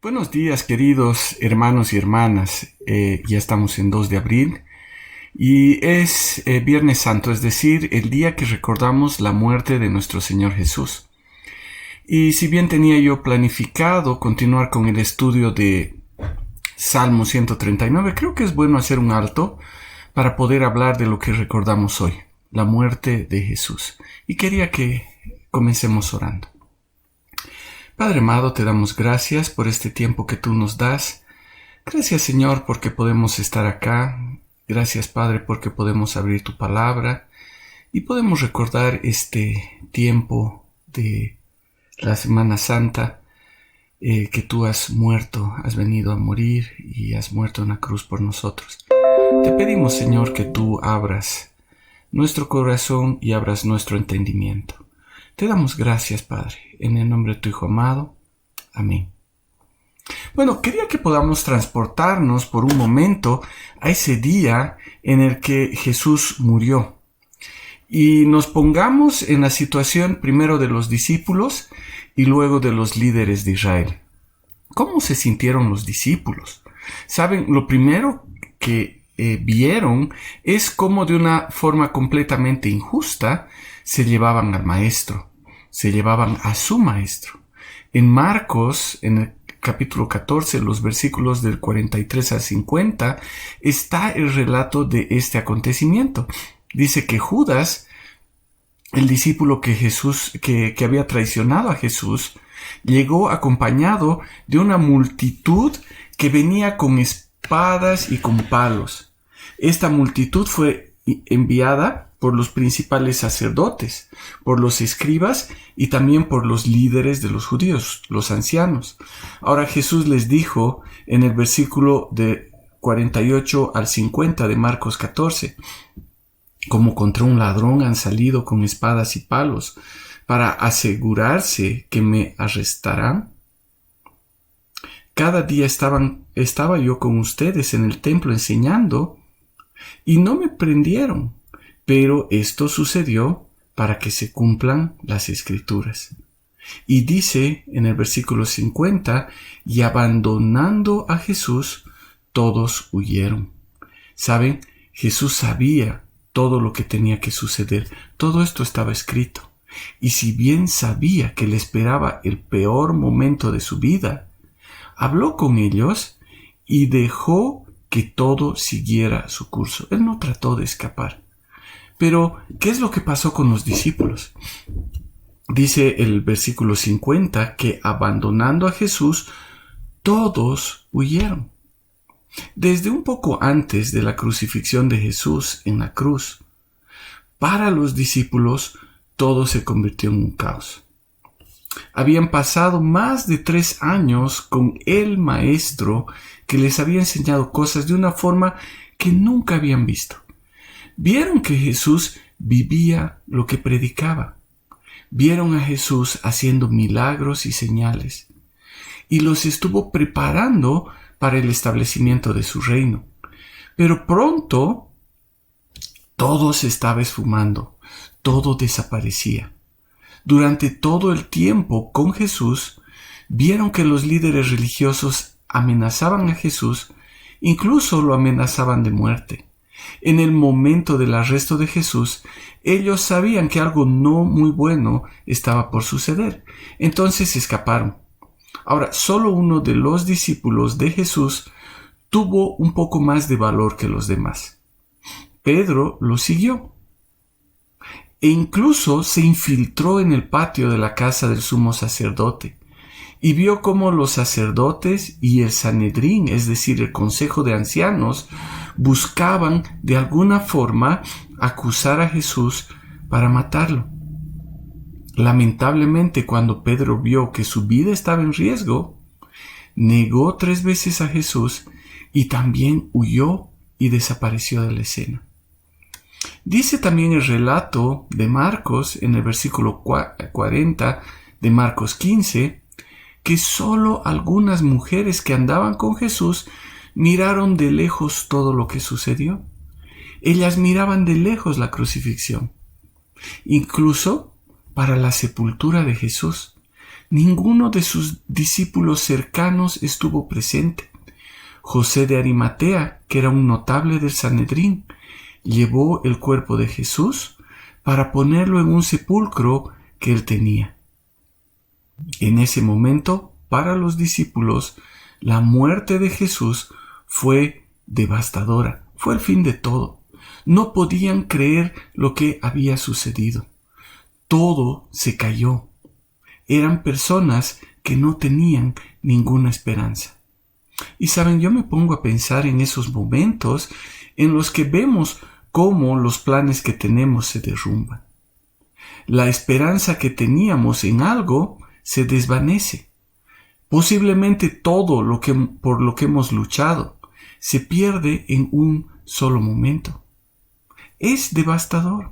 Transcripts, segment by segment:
Buenos días, queridos hermanos y hermanas. Ya estamos en 2 de abril y es Viernes Santo, es decir, el día que recordamos la muerte de nuestro Señor Jesús. Y si bien tenía yo planificado continuar con el estudio de Salmo 139, creo que es bueno hacer un alto para poder hablar de lo que recordamos hoy, la muerte de Jesús. Y quería que comencemos orando. Padre amado, te damos gracias por este tiempo que tú nos das. Gracias, Señor, porque podemos estar acá. Gracias, Padre, porque podemos abrir tu palabra y podemos recordar este tiempo de la Semana Santa, que tú has muerto, has venido a morir y has muerto en la cruz por nosotros. Te pedimos, Señor, que tú abras nuestro corazón y abras nuestro entendimiento. Te damos gracias, Padre, en el nombre de tu Hijo amado. Amén. Bueno, quería que podamos transportarnos por un momento a ese día en el que Jesús murió y nos pongamos en la situación primero de los discípulos y luego de los líderes de Israel. ¿Cómo se sintieron los discípulos? Saben, lo primero que vieron es cómo de una forma completamente injusta se llevaban al maestro, se llevaban a su maestro. En Marcos, en el capítulo 14, los versículos del 43 al 50, está el relato de este acontecimiento. Dice que Judas, el discípulo que había traicionado a Jesús, llegó acompañado de una multitud que venía con espadas y con palos. Esta multitud fue enviada por los principales sacerdotes, por los escribas y también por los líderes de los judíos, los ancianos. Ahora Jesús les dijo en el versículo de 48 al 50 de Marcos 14, como contra un ladrón han salido con espadas y palos para asegurarse que me arrestarán. Cada día estaba yo con ustedes en el templo enseñando y no me prendieron. Pero esto sucedió para que se cumplan las Escrituras. Y dice en el versículo 50, y abandonando a Jesús, todos huyeron. ¿Saben? Jesús sabía todo lo que tenía que suceder. Todo esto estaba escrito. Y si bien sabía que le esperaba el peor momento de su vida, habló con ellos y dejó que todo siguiera su curso. Él no trató de escapar. Pero, ¿qué es lo que pasó con los discípulos? Dice el versículo 50 que abandonando a Jesús, todos huyeron. Desde un poco antes de la crucifixión de Jesús en la cruz, para los discípulos todo se convirtió en un caos. Habían pasado más de 3 años con el Maestro que les había enseñado cosas de una forma que nunca habían visto. Vieron que Jesús vivía lo que predicaba. Vieron a Jesús haciendo milagros y señales. Y los estuvo preparando para el establecimiento de su reino. Pero pronto todo se estaba esfumando. Todo desaparecía. Durante todo el tiempo con Jesús, vieron que los líderes religiosos amenazaban a Jesús, incluso lo amenazaban de muerte. En el momento del arresto de Jesús, ellos sabían que algo no muy bueno estaba por suceder. Entonces escaparon. Ahora, solo uno de los discípulos de Jesús tuvo un poco más de valor que los demás. Pedro lo siguió. E incluso se infiltró en el patio de la casa del sumo sacerdote y vio cómo los sacerdotes y el Sanedrín, es decir, el consejo de ancianos, buscaban de alguna forma acusar a Jesús para matarlo. Lamentablemente, cuando Pedro vio que su vida estaba en riesgo, negó 3 veces a Jesús y también huyó y desapareció de la escena. Dice también el relato de Marcos en el versículo 40 de Marcos 15, que solo algunas mujeres que andaban con Jesús miraron de lejos todo lo que sucedió. Ellas miraban de lejos la crucifixión. Incluso para la sepultura de Jesús. Ninguno de sus discípulos cercanos estuvo presente. José de Arimatea, que era un notable del Sanedrín, llevó el cuerpo de Jesús para ponerlo en un sepulcro que él tenía. En ese momento, para los discípulos, la muerte de Jesús fue devastadora, fue el fin de todo. No podían creer lo que había sucedido. Todo se cayó. Eran personas que no tenían ninguna esperanza. Y saben, yo me pongo a pensar en esos momentos en los que vemos cómo los planes que tenemos se derrumban. La esperanza que teníamos en algo se desvanece. Posiblemente todo por lo que hemos luchado se pierde en un solo momento. Es devastador.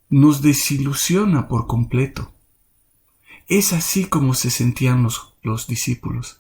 Nos desilusiona por completo. Es así como se sentían los discípulos.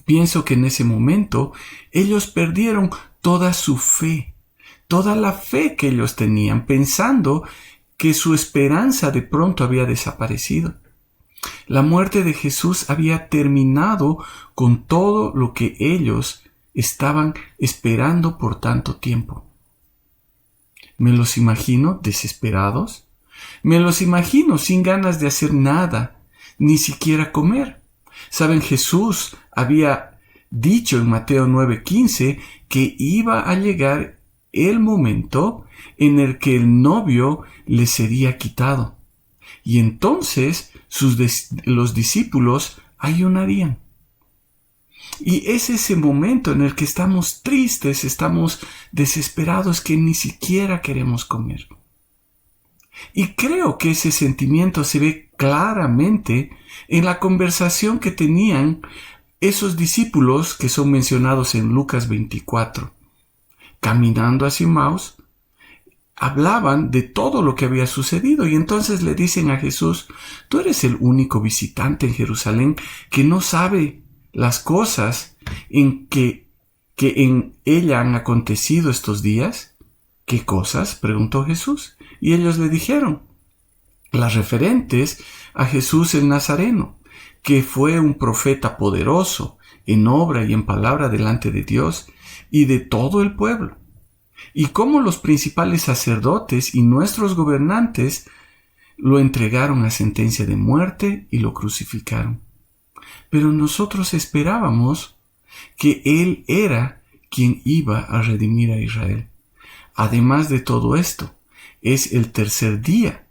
Pienso que en ese momento ellos perdieron toda su fe, toda la fe que ellos tenían, pensando que su esperanza de pronto había desaparecido. La muerte de Jesús había terminado con todo lo que ellos estaban esperando por tanto tiempo. Me los imagino desesperados. Me los imagino sin ganas de hacer nada, ni siquiera comer. Saben, Jesús había dicho en Mateo 9:15 que iba a llegar el momento en el que el novio le sería quitado. Y entonces los discípulos ayunarían. Y es ese momento en el que estamos tristes, estamos desesperados, que ni siquiera queremos comer. Y creo que ese sentimiento se ve claramente en la conversación que tenían esos discípulos que son mencionados en Lucas 24. Caminando hacia Emmaus, hablaban de todo lo que había sucedido y entonces le dicen a Jesús: tú eres el único visitante en Jerusalén que no sabe las cosas que en ella han acontecido estos días. ¿Qué cosas?, preguntó Jesús. Y ellos le dijeron las referentes a Jesús el Nazareno, que fue un profeta poderoso en obra y en palabra delante de Dios y de todo el pueblo, y cómo los principales sacerdotes y nuestros gobernantes lo entregaron a sentencia de muerte y lo crucificaron. Pero nosotros esperábamos que Él era quien iba a redimir a Israel. Además de todo esto, es el tercer día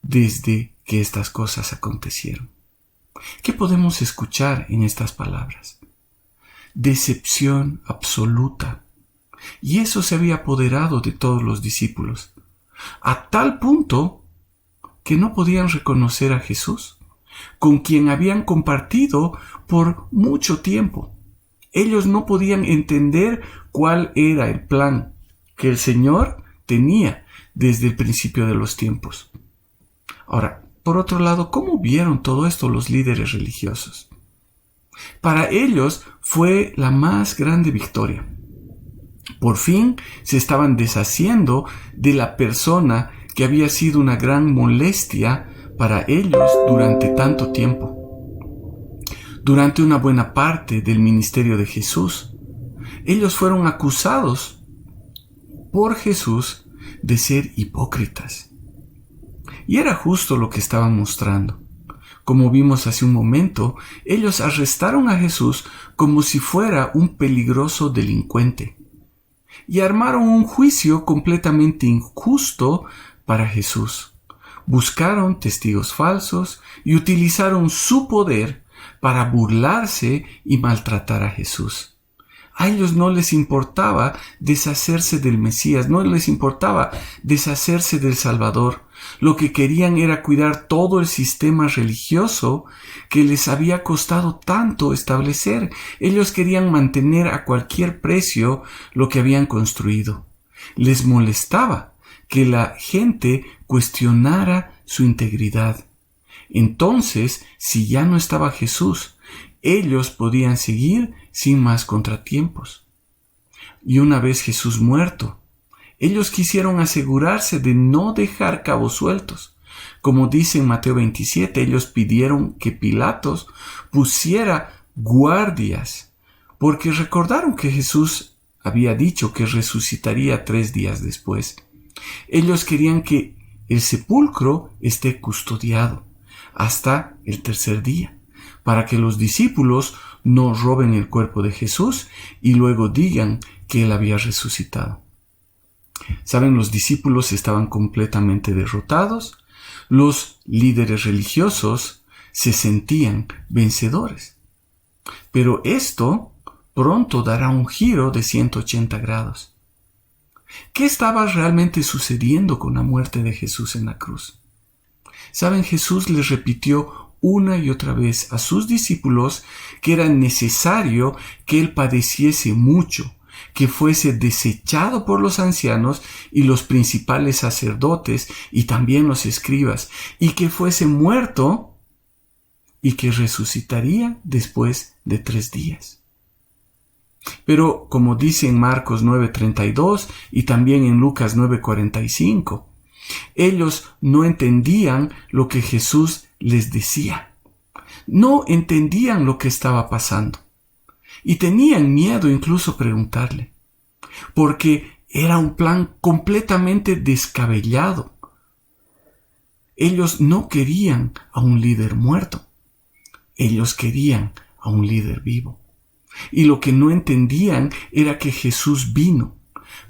desde que estas cosas acontecieron. ¿Qué podemos escuchar en estas palabras? Decepción absoluta. Y eso se había apoderado de todos los discípulos, a tal punto que no podían reconocer a Jesús, con quien habían compartido por mucho tiempo. Ellos no podían entender cuál era el plan que el Señor tenía desde el principio de los tiempos. Ahora, por otro lado, ¿cómo vieron todo esto los líderes religiosos? Para ellos fue la más grande victoria. Por fin se estaban deshaciendo de la persona que había sido una gran molestia para ellos durante tanto tiempo. Durante una buena parte del ministerio de Jesús, ellos fueron acusados por Jesús de ser hipócritas. Y era justo lo que estaban mostrando. Como vimos hace un momento, ellos arrestaron a Jesús como si fuera un peligroso delincuente y armaron un juicio completamente injusto para Jesús. Buscaron testigos falsos y utilizaron su poder para burlarse y maltratar a Jesús. A ellos no les importaba deshacerse del Mesías, no les importaba deshacerse del Salvador. Lo que querían era cuidar todo el sistema religioso que les había costado tanto establecer. Ellos querían mantener a cualquier precio lo que habían construido. Les molestaba que la gente cuestionara su integridad. Entonces, si ya no estaba Jesús, ellos podían seguir sin más contratiempos. Y una vez Jesús muerto, ellos quisieron asegurarse de no dejar cabos sueltos. Como dice en Mateo 27, ellos pidieron que Pilatos pusiera guardias, porque recordaron que Jesús había dicho que resucitaría 3 días después. Ellos querían que el sepulcro esté custodiado hasta el 3er día, para que los discípulos no roben el cuerpo de Jesús y luego digan que él había resucitado. Saben, los discípulos estaban completamente derrotados. Los líderes religiosos se sentían vencedores. Pero esto pronto dará un giro de 180 grados. ¿Qué estaba realmente sucediendo con la muerte de Jesús en la cruz? Saben, Jesús les repitió una y otra vez a sus discípulos que era necesario que él padeciese mucho, que fuese desechado por los ancianos y los principales sacerdotes y también los escribas, y que fuese muerto y que resucitaría después de 3 días. Pero como dice en Marcos 9:32 y también en Lucas 9:45, ellos no entendían lo que Jesús les decía. No entendían lo que estaba pasando. Y tenían miedo incluso preguntarle, porque era un plan completamente descabellado. Ellos no querían a un líder muerto. Ellos querían a un líder vivo. Y lo que no entendían era que Jesús vino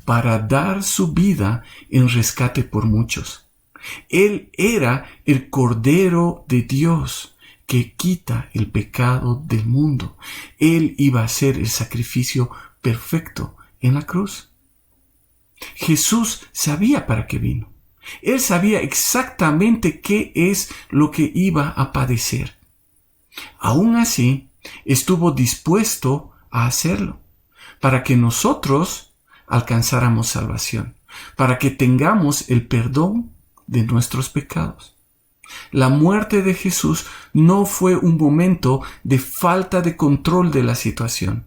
para dar su vida en rescate por muchos. Él era el Cordero de Dios que quita el pecado del mundo. Él iba a ser el sacrificio perfecto en la cruz. Jesús sabía para qué vino. Él sabía exactamente qué es lo que iba a padecer. Aún así, estuvo dispuesto a hacerlo para que nosotros alcanzáramos salvación, para que tengamos el perdón de nuestros pecados. La muerte de Jesús no fue un momento de falta de control de la situación.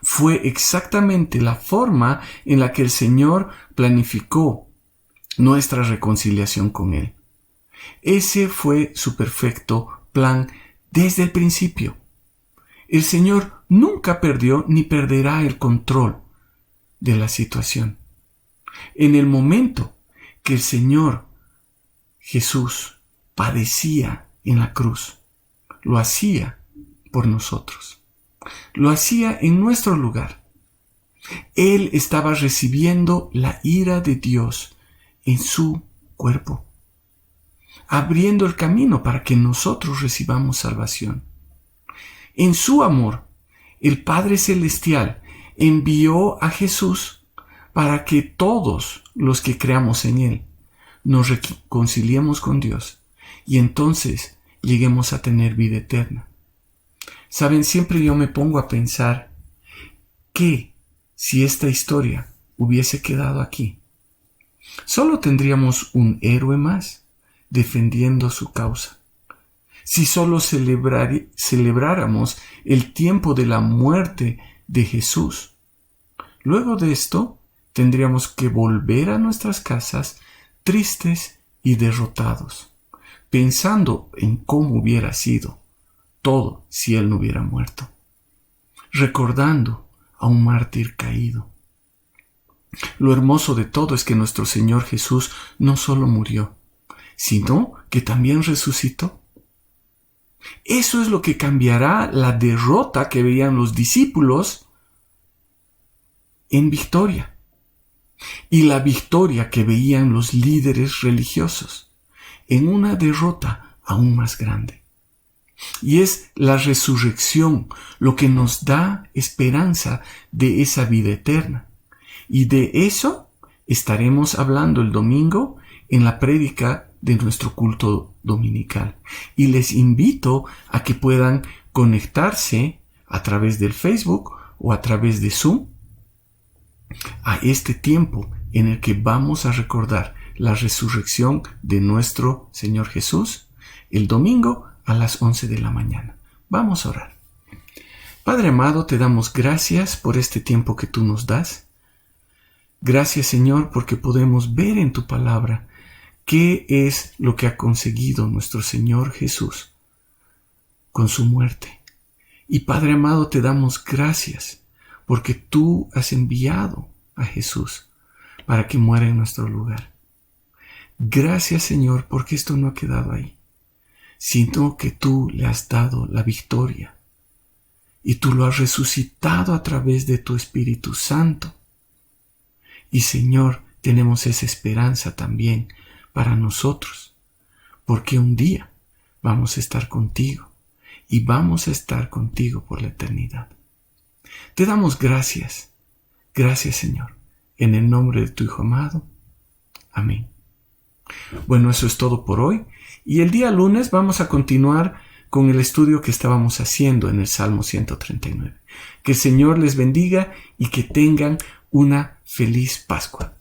Fue exactamente la forma en la que el Señor planificó nuestra reconciliación con Él. Ese fue su perfecto plan desde el principio. El Señor nunca perdió ni perderá el control de la situación. En el momento que el Señor Jesús padecía en la cruz, lo hacía por nosotros. Lo hacía en nuestro lugar. Él estaba recibiendo la ira de Dios en su cuerpo, abriendo el camino para que nosotros recibamos salvación. En su amor, el Padre Celestial envió a Jesús para que todos los que creamos en Él nos reconciliemos con Dios y entonces lleguemos a tener vida eterna. Saben, siempre yo me pongo a pensar que si esta historia hubiese quedado aquí, solo tendríamos un héroe más defendiendo su causa. Si solo celebráramos el tiempo de la muerte de Jesús, luego de esto tendríamos que volver a nuestras casas tristes y derrotados, pensando en cómo hubiera sido todo si él no hubiera muerto, recordando a un mártir caído. Lo hermoso de todo es que nuestro Señor Jesús no solo murió, sino que también resucitó. Eso es lo que cambiará la derrota que veían los discípulos en victoria, y la victoria que veían los líderes religiosos en una derrota aún más grande. Y es la resurrección lo que nos da esperanza de esa vida eterna. Y de eso estaremos hablando el domingo en la prédica de nuestro culto dominical. Y les invito a que puedan conectarse a través del Facebook o a través de Zoom a este tiempo en el que vamos a recordar la resurrección de nuestro Señor Jesús el domingo a las 11 de la mañana. Vamos a orar. Padre amado, te damos gracias por este tiempo que tú nos das. Gracias, Señor, porque podemos ver en tu palabra ¿Qué es lo que ha conseguido nuestro Señor Jesús con su muerte? Y Padre amado, te damos gracias porque tú has enviado a Jesús para que muera en nuestro lugar. Gracias, Señor, porque esto no ha quedado ahí, sino que tú le has dado la victoria y tú lo has resucitado a través de tu Espíritu Santo. Y, Señor, tenemos esa esperanza también para nosotros, porque un día vamos a estar contigo y vamos a estar contigo por la eternidad. Te damos gracias. Gracias, Señor, en el nombre de tu Hijo amado. Amén. Bueno, eso es todo por hoy. Y el día lunes vamos a continuar con el estudio que estábamos haciendo en el Salmo 139. Que el Señor les bendiga y que tengan una feliz Pascua.